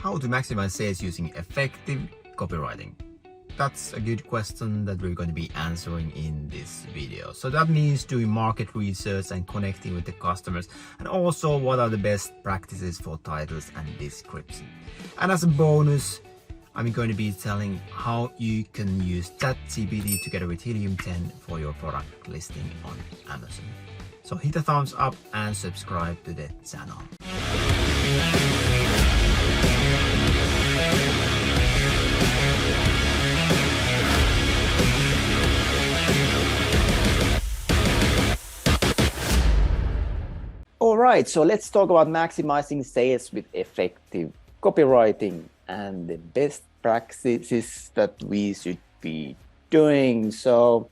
how to maximize sales using effective copywriting. That's a good question that we're going to be answering in this video. So that means doing market research and connecting with the customers, and also what are the best practices for titles and description. And as a bonus, I'm going to be telling how you can use ChatGPT together with Helium 10 for your product listing on Amazon. So hit a thumbs up and subscribe to the channel. All right, so let's talk about maximizing sales with effective copywriting and the best practices that we should be doing. So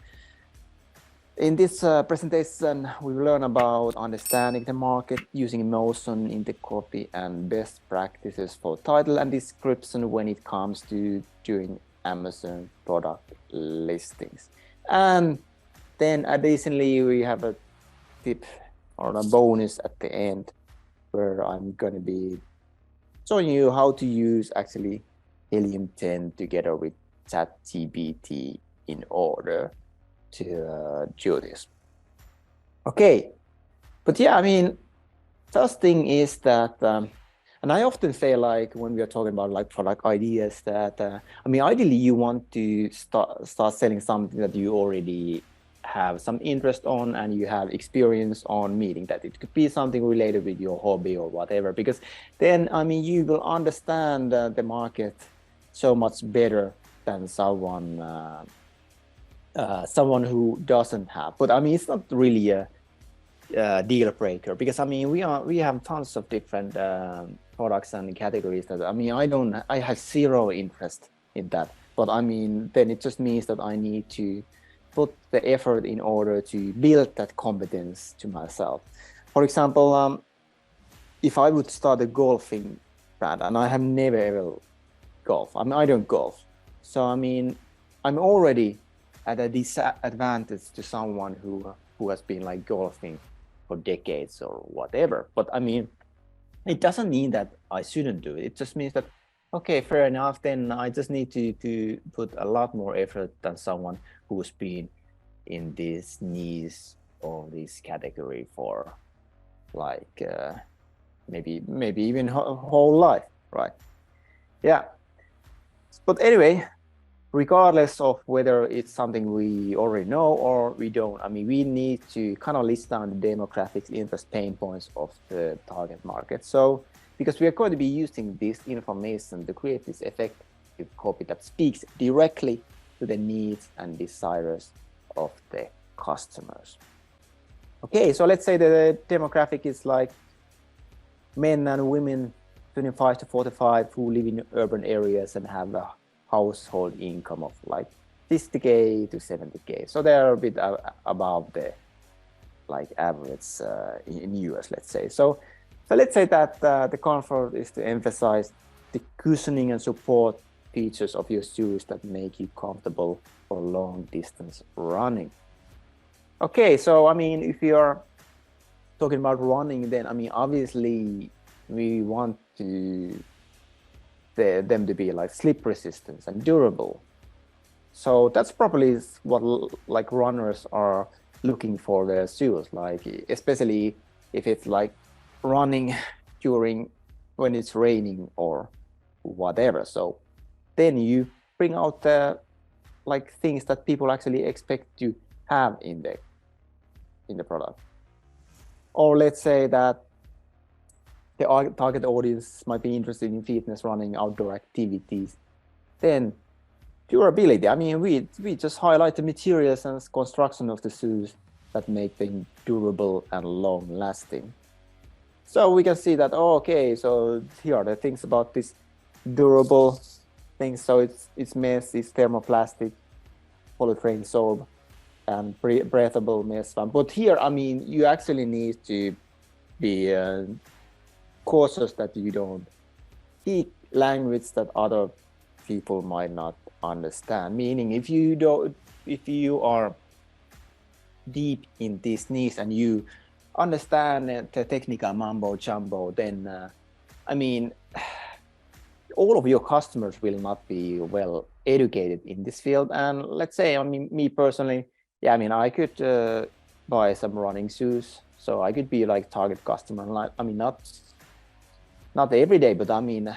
in this presentation, we will learn about understanding the market, using emotion in the copy, and best practices for title and description when it comes to doing Amazon product listings. And then additionally, we have a tip or a bonus at the end where I'm going to be showing you how to use actually Helium 10 together with ChatGPT in order to do this. Okay, but yeah, I mean, first thing is that, and I often say, like, when we are talking about like product ideas, that I mean, ideally you want to start selling something that you already have some interest on and you have experience on, meaning that it could be something related with your hobby or whatever, because then, I mean, you will understand the market so much better than someone who doesn't have. But I mean, it's not really a deal breaker, because I mean, we have tons of different products and categories that, I mean, I have zero interest in that, but I mean, then it just means that I need to put the effort in order to build that competence to myself. For example, if I would start a golfing brand, and I have never ever golf, I mean, I don't golf, so I mean, I'm already at a disadvantage to someone who has been like golfing for decades or whatever. But I mean, it doesn't mean that I shouldn't do it. It just means that, okay, fair enough, then I just need to put a lot more effort than someone who's been in this niche or this category for like maybe even whole life, right? Yeah. But anyway, regardless of whether it's something we already know or we don't, I mean, we need to kind of list down the demographics, interest, pain points of the target market. So, because we are going to be using this information to create this effective copy that speaks directly to the needs and desires of the customers. Okay, so let's say the demographic is like men and women 25 to 45 who live in urban areas and have a household income of like 50K to 70K. So they're a bit above the like average in US, let's say. So let's say that the comfort is to emphasize the cushioning and support features of your shoes that make you comfortable for long distance running. Okay, so I mean, if you're talking about running, then I mean, obviously we want them to be like slip resistant and durable. So that's probably what like runners are looking for their shoes, like especially if it's like running during when it's raining or whatever. So then you bring out the like things that people actually expect to have in the product. Or let's say that the target audience might be interested in fitness, running, outdoor activities. Then durability, I mean, we just highlight the materials and construction of the shoes that make them durable and long lasting. So we can see that, oh, okay, so here are the things about this durable things. So it's mesh, it's thermoplastic, polyurethane soap, and breathable mesh fan. But here, I mean, you actually need to be cautious that you don't speak language that other people might not understand. Meaning, if you are deep in this niche and you understand the technical mumbo jumbo, then I mean, all of your customers will not be well educated in this field. And let's say, I mean, me personally, yeah, I mean, I could buy some running shoes, so I could be like target customer. Like, I mean, not every day, but I mean,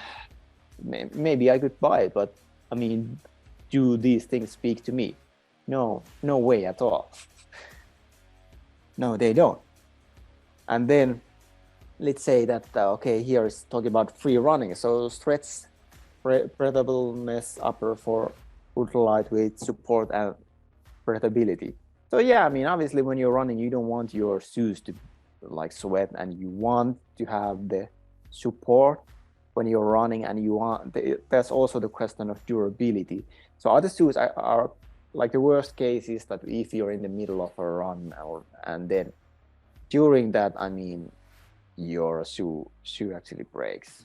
maybe I could buy it. But I mean, do these things speak to me? No way at all. No, they don't. And then let's say that, okay, here is talking about free running. So stretch, breathability, upper for ultra lightweight support and breathability. So yeah, I mean, obviously when you're running, you don't want your shoes to like sweat, and you want to have the support when you're running, and you want, that's also the question of durability. So other shoes are like, the worst case is that if you're in the middle of a run, and then during that, I mean, your shoe actually breaks,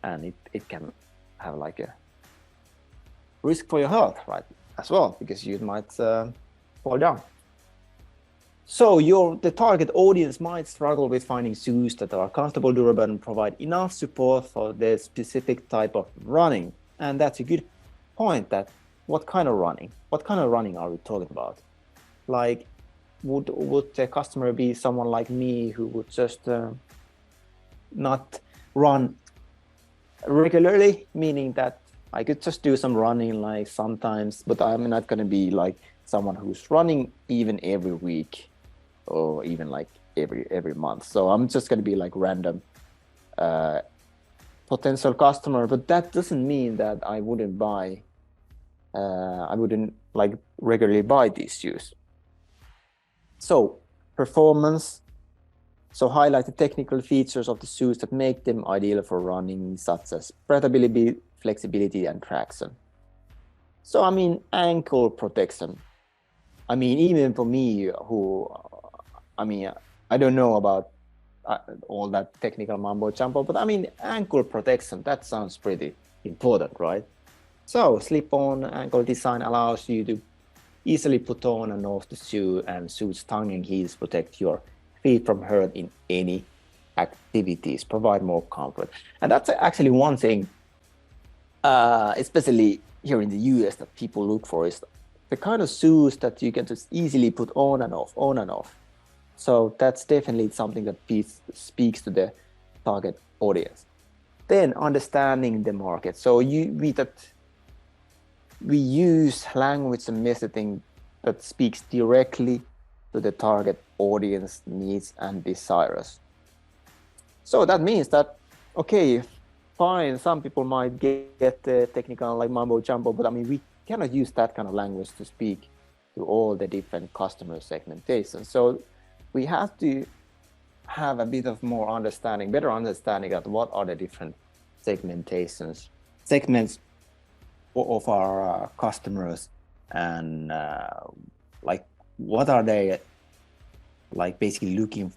and it can have like a risk for your health, right, as well, because you might fall down. So the target audience might struggle with finding shoes that are comfortable, durable, and provide enough support for the specific type of running. And that's a good point, that what kind of running are we talking about? Like, would the customer be someone like me who would just not run regularly, meaning that I could just do some running like sometimes, but I'm not going to be like someone who's running even every week or even like every month. So I'm just going to be like random potential customer, but that doesn't mean that I wouldn't like regularly buy these shoes. So performance, so highlight the technical features of the shoes that make them ideal for running, such as breathability, flexibility, and traction. So I mean, ankle protection. I mean, even for me, who, I mean, I don't know about all that technical mumbo jumbo, but I mean, ankle protection, that sounds pretty important, right? So slip-on ankle design allows you to easily put on and off the shoe, and shoes tongue and heels protect your feet from hurt in any activities, provide more comfort. And that's actually one thing, especially here in the US, that people look for, is the kind of shoes that you can just easily put on and off. So that's definitely something that speaks to the target audience. Then understanding the market. So we use language and messaging that speaks directly to the target audience needs and desires. So that means that, okay, fine, some people might get the technical like mumbo jumbo, but I mean, we cannot use that kind of language to speak to all the different customer segmentation. So we have to have a bit of more better understanding of what are the different segments of our customers, and like what are they like basically looking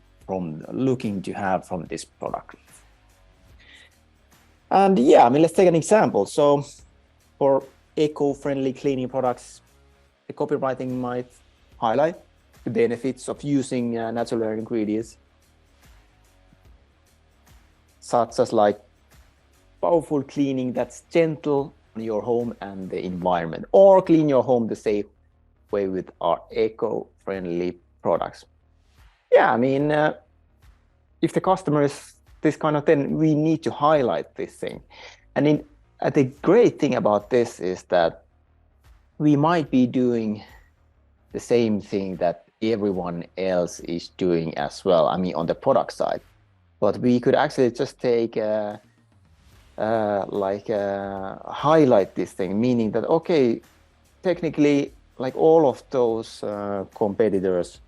to have from this product. And yeah, I mean, let's take an example. So for eco-friendly cleaning products, the copywriting might highlight the benefits of using natural ingredients, such as like powerful cleaning that's gentle on your home and the environment, or clean your home the safe way with our eco-friendly products. Yeah, I mean, if the customer is this kind of thing, we need to highlight this thing. And the great thing about this is that we might be doing the same thing that everyone else is doing as well, I mean, on the product side. But we could actually just take highlight this thing, meaning that, okay, technically, like all of those competitors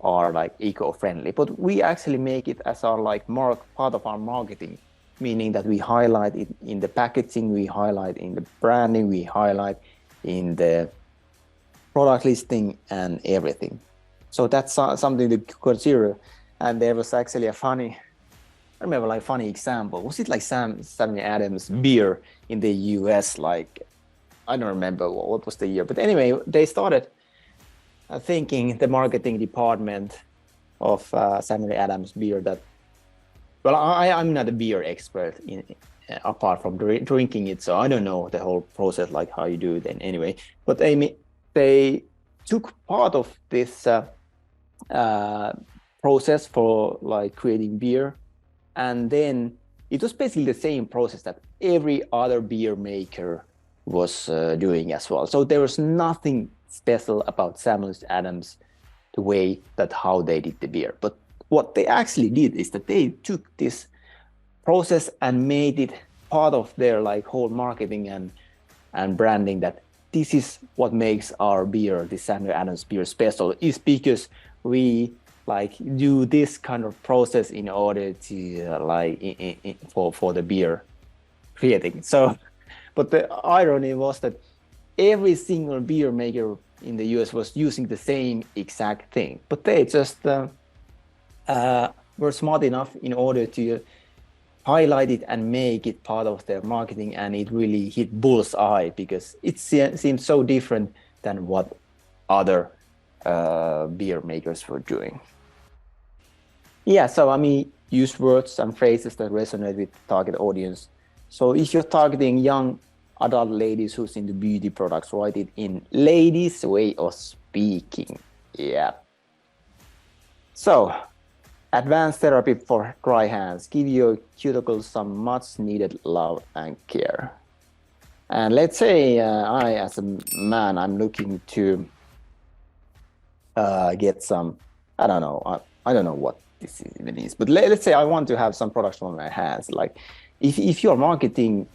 are like eco-friendly, but we actually make it as our like part of our marketing, meaning that we highlight it in the packaging, we highlight in the branding, we highlight in the product listing and everything. So that's something to consider. And there was actually a funny example. Was it like Samuel Adams beer in the US? Like, I don't remember what was the year, but anyway, they started thinking, the marketing department of Samuel Adams beer, that Well, I'm not a beer expert apart from drinking it, so I don't know the whole process, like how you do it. And anyway, but they took part of this process for like creating beer, and then it was basically the same process that every other beer maker was doing as well. So there was nothing special about Samuel Adams, the way that how they did the beer. But what they actually did is that they took this process and made it part of their like whole marketing and branding, that this is what makes our beer, the Samuel Adams beer, special, is because we like do this kind of process in order to for the beer creating. So, but the irony was that every single beer maker in the US was using the same exact thing, but they just were smart enough in order to highlight it and make it part of their marketing, and it really hit bullseye because it seemed so different than what other beer makers were doing. Yeah, so I mean, use words and phrases that resonate with the target audience. So if you're targeting young adult ladies who's into beauty products, write it in ladies' way of speaking. Yeah. So, advanced therapy for dry hands. Give your cuticles some much needed love and care. And let's say I, as a man, I'm looking to get some, I don't know, I don't know what this even is, but let's say I want to have some products on my hands. Like if you're marketing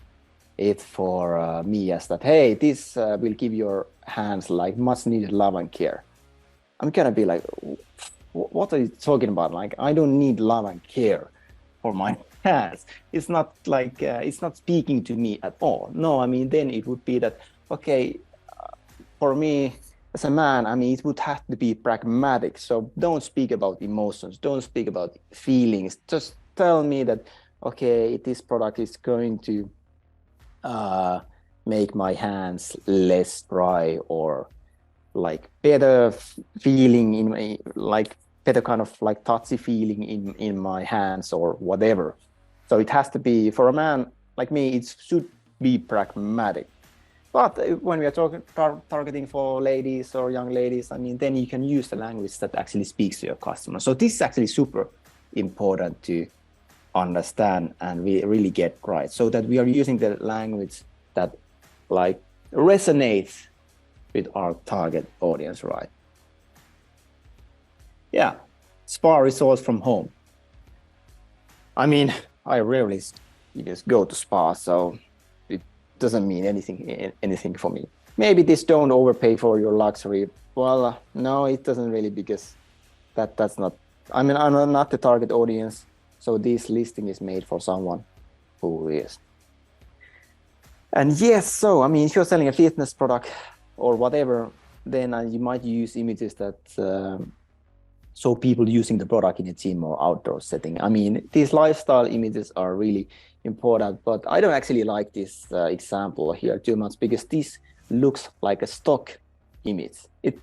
it for me as that, hey, this will give your hands like much needed love and care, I'm gonna be like, what are you talking about? Like, I don't need love and care for my hands. It's not like, it's not speaking to me at all. No, I mean, then it would be that, okay, for me as a man, I mean, it would have to be pragmatic. So don't speak about emotions, don't speak about feelings. Just tell me that, okay, this product is going to make my hands less dry, or like better feeling in my, like better kind of like touchy feeling in my hands or whatever. So it has to be, for a man like me, it should be pragmatic. But when we are targeting for ladies or young ladies, I mean, then you can use the language that actually speaks to your customer. So this is actually super important to understand and we really get right, so that we are using the language that like resonates with our target audience, right? Yeah, spa results from home. I mean, I rarely just go to spa, so it doesn't mean anything for me. Maybe this don't overpay for your luxury. Well, no, it doesn't really, because that's not, I mean, I'm not the target audience, so this listing is made for someone who is. And yes, so I mean, if you're selling a fitness product or whatever, then you might use images that show people using the product in a gym or outdoor setting. I mean, these lifestyle images are really important, but I don't actually like this example here too much, because this looks like a stock image. It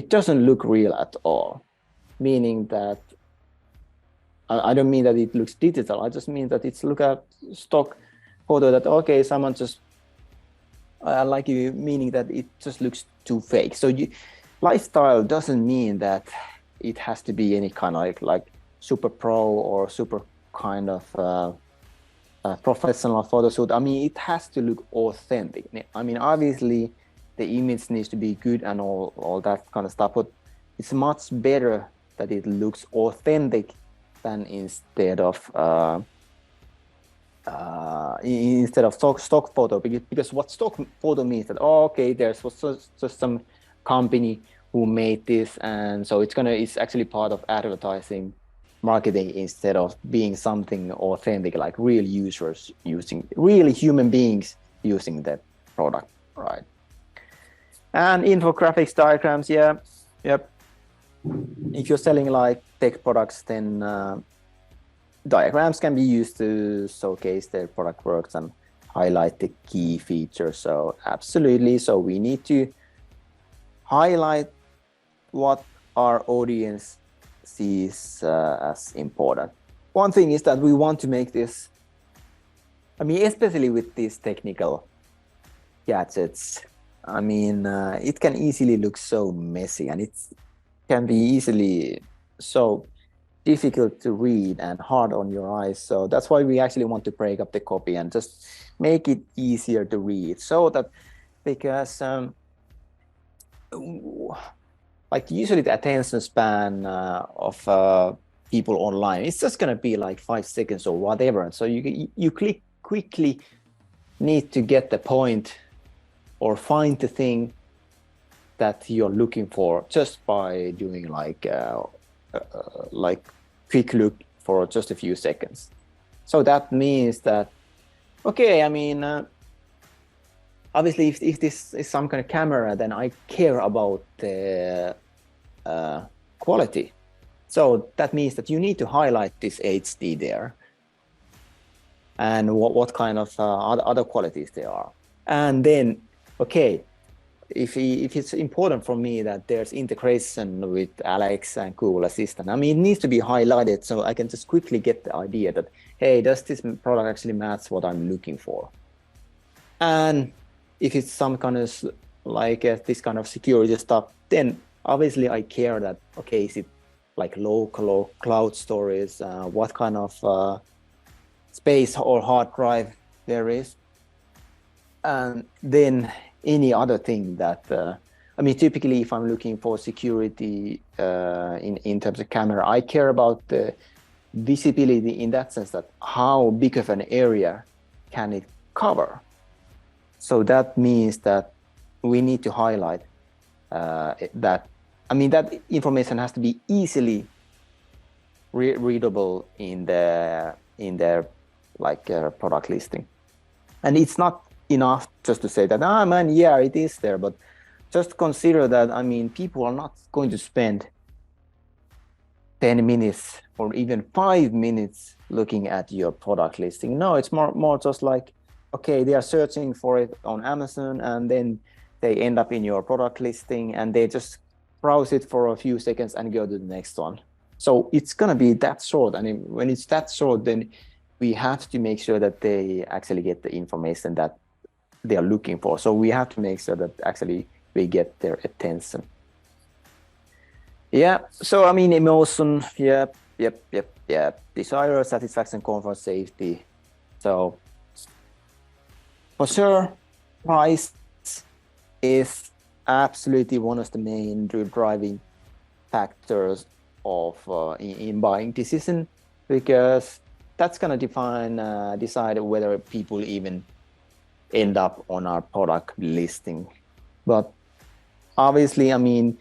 doesn't look real at all, meaning that I don't mean that it looks digital. I just mean that it's look at stock photo that, okay, someone just like you, meaning that it just looks too fake. So lifestyle doesn't mean that it has to be any kind of like super pro or super kind of professional photo shoot. I mean, it has to look authentic. I mean, obviously the image needs to be good and all that kind of stuff, but it's much better that it looks authentic than instead of stock photo, because what stock photo means that, oh, okay, there's just some company who made this, and so it's actually part of advertising marketing instead of being something authentic, like real users using, really human beings using that product, right? And infographics, diagrams, yeah, yep. If you're selling like tech products, then diagrams can be used to showcase their product works and highlight the key features. So absolutely. So we need to highlight what our audience sees as important. One thing is that we want to make this, I mean, especially with these technical gadgets, I mean, it can easily look so messy, and it can be easily so difficult to read and hard on your eyes. So that's why we actually want to break up the copy and just make it easier to read, so that, because like usually the attention span of people online, it's just going to be like 5 seconds or whatever. And so you quickly need to get the point or find the thing that you're looking for just by doing like quick look for just a few seconds. So that means that, okay, I mean, obviously if this is some kind of camera, then I care about the quality. So that means that you need to highlight this HD there and what kind of other qualities there are. And then, okay, if it's important for me that there's integration with Alexa and Google Assistant, I mean, it needs to be highlighted so I can just quickly get the idea that, hey, does this product actually match what I'm looking for? And if it's some kind of like this kind of security stuff, then obviously I care that, okay, is it like local or cloud storage, what kind of space or hard drive there is. And then any other thing that, I mean, typically if I'm looking for security in terms of camera, I care about the visibility in that sense, that how big of an area can it cover. So that means that we need to highlight that, I mean, that information has to be easily readable in their like product listing. And it's not enough just to say that, man, yeah, it is there, but just consider that, I mean, people are not going to spend 10 minutes or even 5 minutes looking at your product listing. No, it's more just like, okay, they are searching for it on Amazon, and then they end up in your product listing, and they just browse it for a few seconds and go to the next one. So it's going to be that short. I mean, when it's that short, then we have to make sure that they actually get the information that they are looking for. So we have to make sure that actually we get their attention. Yeah. So, I mean, emotion. Yep. Desire, satisfaction, comfort, safety. So for sure, price is absolutely one of the main driving factors of in buying decision, because that's going to decide whether people even end up on our product listing. But obviously, I mean,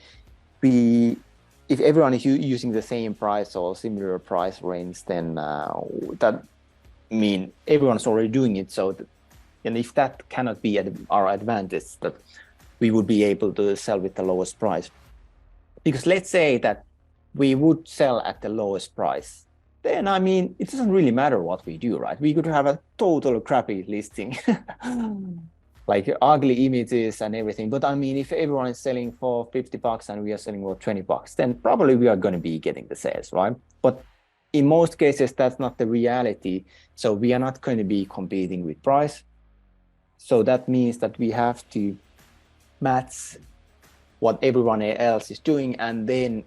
if everyone is using the same price or similar price range, then that mean everyone's already doing it. So, and if that cannot be our advantage, that we would be able to sell with the lowest price. Because let's say that we would sell at the lowest price, then, I mean, it doesn't really matter what we do, right? We could have a total crappy listing, like ugly images and everything. But I mean, if everyone is selling for $50 and we are selling for $20, then probably we are going to be getting the sales, right? But in most cases, that's not the reality. So we are not going to be competing with price. So that means that we have to match what everyone else is doing and then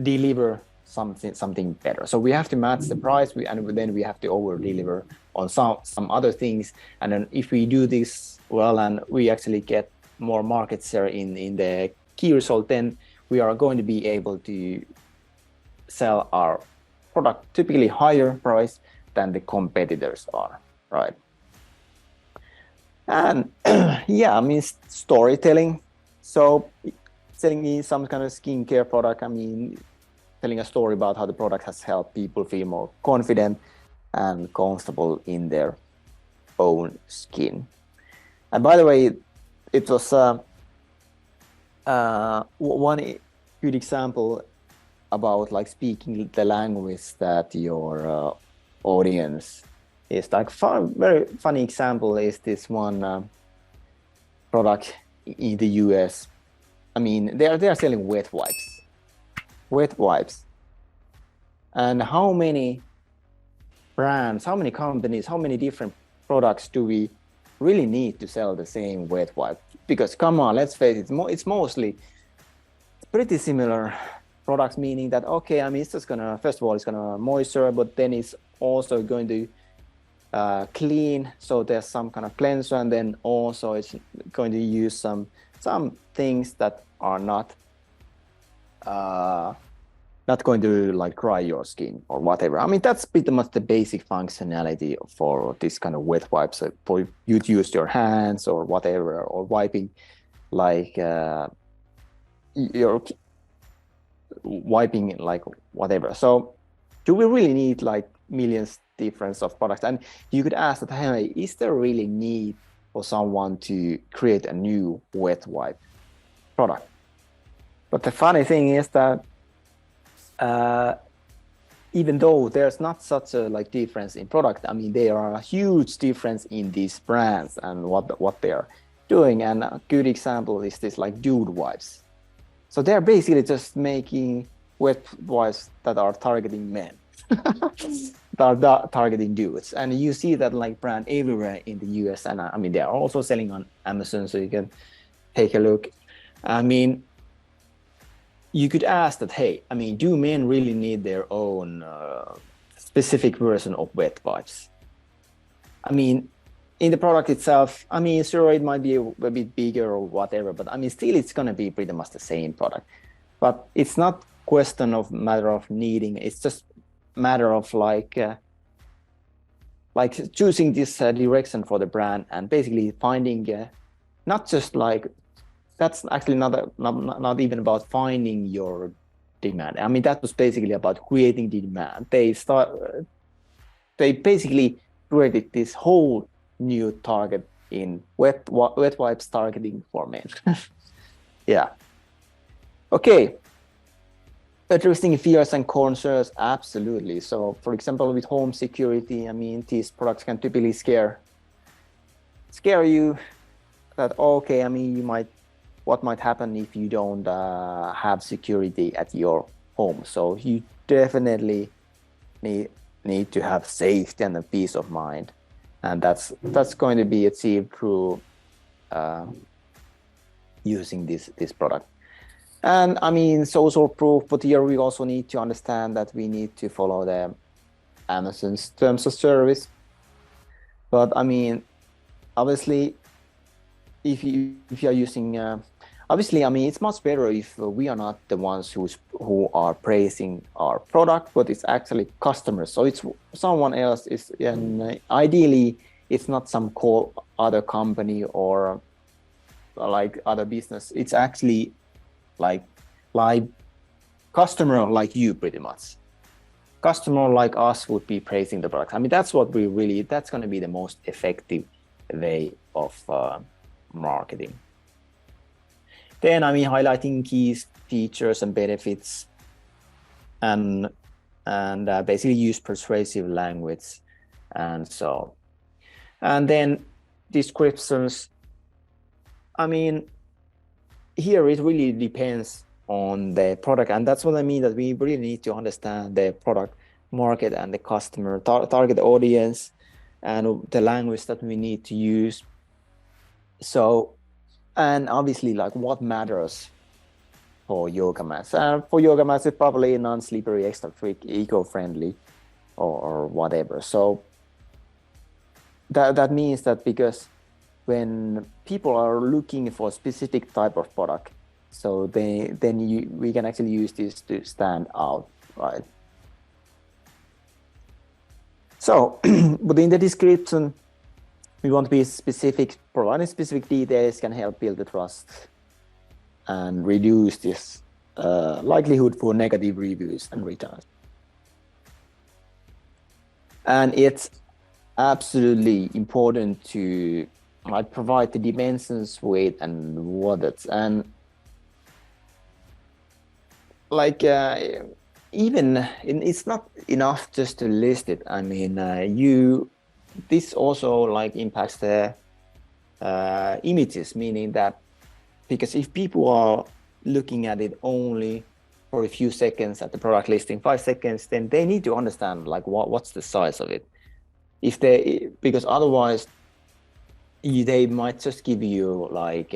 deliver something better. So we have to match the price, and then we have to over deliver on some other things. And then if we do this well and we actually get more market share in the key result, then we are going to be able to sell our product typically higher price than the competitors are, right? And yeah, I mean, storytelling. So selling me some kind of skincare product, I mean, telling a story about how the product has helped people feel more confident and comfortable in their own skin. And by the way, it was one good example about like speaking the language that your audience is like. Very funny example is this one product in the US. I mean, they are selling wet wipes. And how many brands, how many companies, how many different products do we really need to sell the same wet wipe? Because come on, let's face it, it's mostly pretty similar products, meaning that, okay, I mean, it's just gonna, first of all, it's gonna moisture, but then it's also going to clean. So there's some kind of cleanser, and then also it's going to use some things that are not going to like dry your skin or whatever. I mean, that's pretty much the basic functionality for this kind of wet wipes, for you to use your hands or whatever, or wiping like you're wiping like whatever. So do we really need like millions difference of products? And you could ask that, hey, is there really need for someone to create a new wet wipe product? But the funny thing is that even though there's not such a like difference in product, I mean, there are a huge difference in these brands and what they're doing. And a good example is this like dude wipes. So they're basically just making wet wipes that are targeting men, that are targeting dudes. And you see that like brand everywhere in the US. And I mean, they are also selling on Amazon, so you can take a look. I mean, you could ask that, hey, I mean, do men really need their own specific version of wet wipes? I mean, in the product itself, I mean, sure, it might be a bit bigger or whatever, but I mean, still, it's going to be pretty much the same product. But it's not question of matter of needing. It's just matter of like choosing this direction for the brand and basically finding not just like, that's actually not even about finding your demand. I mean, that was basically about creating the demand. They basically created this whole new target in wet wipes targeting for men. Yeah. Okay. Addressing fears and concerns, absolutely. So, for example, with home security, I mean, these products can typically scare you that, okay, I mean, what might happen if you don't have security at your home. So you definitely need to have safety and a peace of mind, and that's going to be achieved through using this product. And I mean, social proof, but here we also need to understand that we need to follow the Amazon's terms of service. But I mean, obviously, if you are using obviously, I mean, it's much better if we are not the ones who are praising our product, but it's actually customers. So it's someone else is, and ideally, it's not some other company or like other business. It's actually like customer like you, pretty much. Customer like us would be praising the product. I mean, that's what that's going to be the most effective way of marketing. Then, I mean, highlighting key features and benefits, and basically use persuasive language, and so. And then descriptions. I mean, here it really depends on the product, and that's what I mean, that we really need to understand the product market and the customer target audience, and the language that we need to use. So. And obviously, like, what matters for yoga mats? For yoga mats, it's probably non-slippery, extra thick, eco-friendly, or whatever. So that means that because when people are looking for a specific type of product, so we can actually use this to stand out, right? So, but in the description, we want to be specific. Providing specific details can help build the trust and reduce this likelihood for negative reviews and returns. And it's absolutely important to provide the dimensions, weight, and wattage. And like even it's not enough just to list it. I mean, this also like impacts the images, meaning that because if people are looking at it only for a few seconds at the product listing, 5 seconds, then they need to understand like what's the size of it. Because otherwise they might just give you like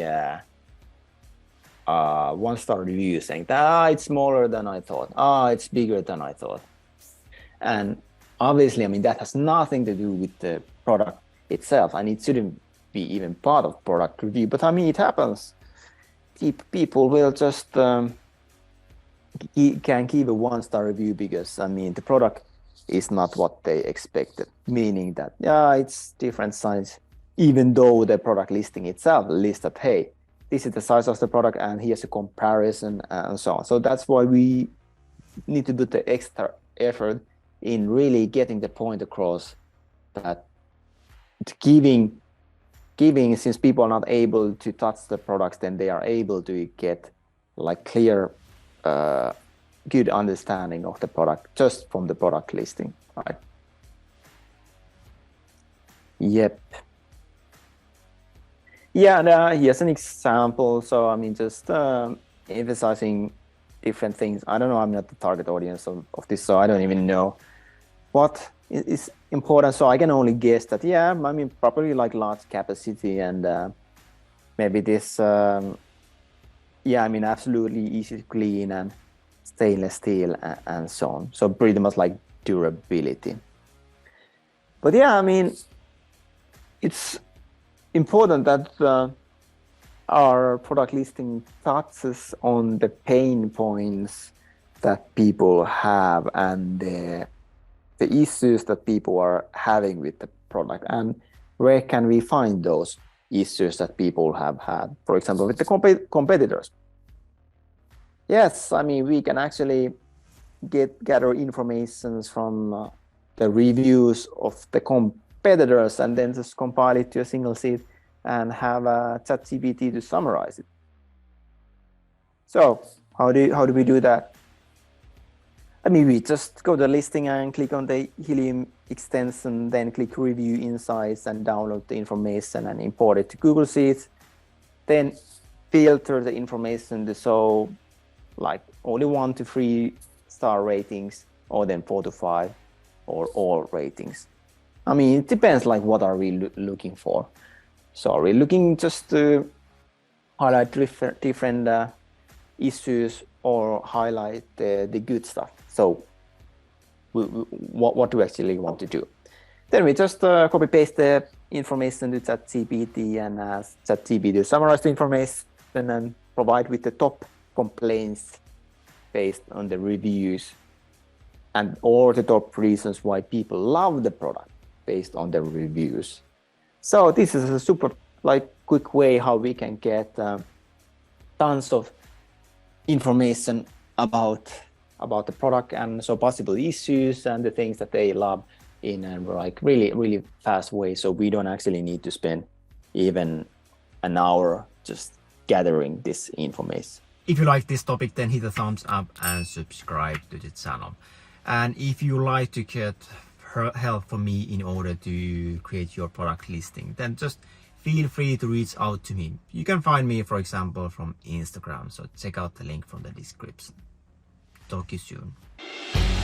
1-star review saying that it's smaller than I thought, it's bigger than I thought. And obviously, I mean, that has nothing to do with the product itself, and it shouldn't be even part of product review. But I mean, it happens. People will just can give a 1-star review because, I mean, the product is not what they expected, meaning that, it's different size, even though the product listing itself lists that, hey, this is the size of the product and here's a comparison and so on. So that's why we need to do the extra effort in really getting the point across that giving, since people are not able to touch the products, then they are able to get like clear, good understanding of the product just from the product listing, right? Yep. Yeah, and here's an example. So I mean, just emphasizing different things. I don't know, I'm not the target audience of this, so I don't even know what is important. So I can only guess that, I mean, probably like large capacity and maybe this, I mean, absolutely easy to clean and stainless steel and so on. So pretty much like durability. But I mean, it's important that our product listing touches on the pain points that people have and the issues that people are having with the product, and where can we find those issues that people have had, for example, with the competitors. Yes, I mean, we can actually gather information from the reviews of the competitors and then just compile it to a single sheet and have a ChatGPT to summarize it. So how do we do that? I mean, we just go to the listing and click on the Helium extension, then click Review Insights and download the information and import it to Google Sheets. Then filter the information to show like only 1 to 3 star ratings, or then 4 to 5, or all ratings. I mean, it depends like what are we looking for. So are we looking just to highlight different issues or highlight the good stuff? So what do we actually want to do? Then we just copy paste the information to ChatGPT and ask ChatGPT to summarize the information and provide with the top complaints based on the reviews and or the top reasons why people love the product based on the reviews. So this is a super like quick way how we can get tons of information about the product and so possible issues and the things that they love in a like really fast way. So we don't actually need to spend even an hour just gathering this information. If you like this topic, then hit a thumbs up and subscribe to the channel. And if you like to get help from me in order to create your product listing, then just feel free to reach out to me. You can find me, for example, from Instagram. So check out the link from the description. Talk to you soon.